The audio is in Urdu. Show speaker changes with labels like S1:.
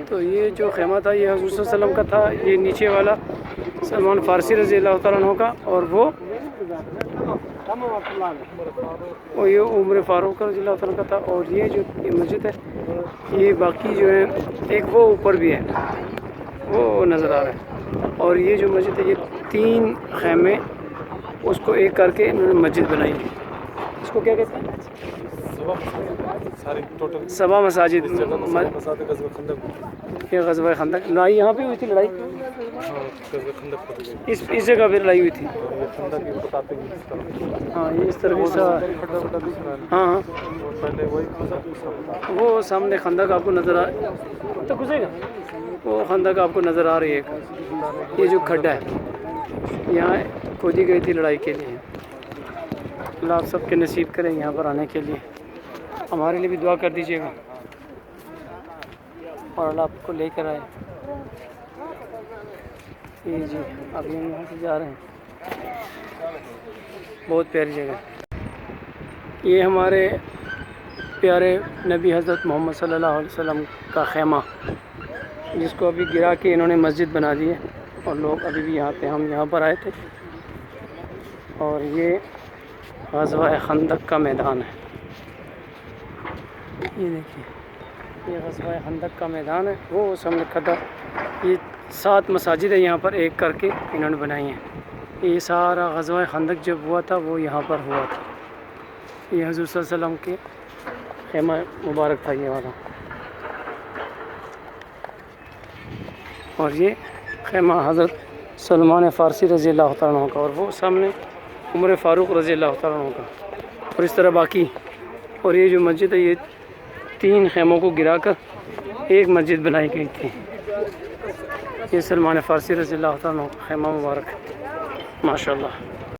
S1: تو یہ جو خیمہ تھا یہ حضور صلی اللہ علیہ وسلم کا تھا، یہ نیچے والا سلمان فارسی رضی اللہ تعالیٰ عنہ کا، اور وہ یہ عمر فاروق رضی اللہ تعالیٰ کا تھا۔ اور یہ جو یہ مسجد ہے یہ باقی جو ہے ایک وہ اوپر بھی ہے وہ نظر آ رہا ہے، اور یہ جو مسجد ہے یہ 3 خیمے اس کو ایک کر کے انہوں نے مسجد بنائی ہے۔ اس کو کیا کہتے ہیں؟ سبا مساجد۔ یہ غزوہ خندق لڑائی یہاں پہ ہوئی تھی، لڑائی اس جگہ پہ لڑائی ہوئی تھی۔ ہاں یہ اس طرح سے، ہاں ہاں وہ سامنے خندق آپ کو نظر آ تو گزرے گا، وہ خندق آپ کو نظر آ رہی ہے۔ یہ جو کھڈا ہے یہاں کھودی گئی تھی لڑائی کے لیے۔ اللہ آپ سب کے نصیب کریں یہاں پر آنے کے لیے، ہمارے لیے بھی دعا کر دیجیے گا، اور اللہ آپ کو لے کر آئے۔ جی ابھی ہم یہاں سے جا رہے ہیں، بہت پیاری جگہ ہے یہ۔ ہمارے پیارے نبی حضرت محمد صلی اللہ علیہ وسلم کا خیمہ، جس کو ابھی گرا کے انہوں نے مسجد بنا دی ہے، اور لوگ ابھی بھی یہاں تھے، ہم یہاں پر آئے تھے۔ اور یہ غزوہ خندق کا میدان ہے، یہ دیکھیے یہ غزوہ خندق کا میدان ہے، وہ سامنے کھڈا۔ یہ 7 مساجد ہے یہاں پر ایک کر کے انہوں نے بنائی ہیں۔ یہ سارا غزوہ خندق جب ہوا تھا وہ یہاں پر ہوا تھا۔ یہ حضور صلی اللہ علیہ وسلم کے خیمہ مبارک تھا یہ والا، اور یہ خیمہ حضرت سلمان فارسی رضی اللہ تعالیٰ عنہ کا، اور وہ سامنے عمر فاروق رضی اللہ تعالیٰ عنہ کا، اور اس طرح باقی۔ اور یہ جو مسجد ہے یہ 3 خیموں کو گرا کر ایک مسجد بنائی گئی تھی۔ یہ سلمان فارسی رضی اللہ تعالیٰ عنہ کا خیمہ مبارک ہے، ماشاءاللہ۔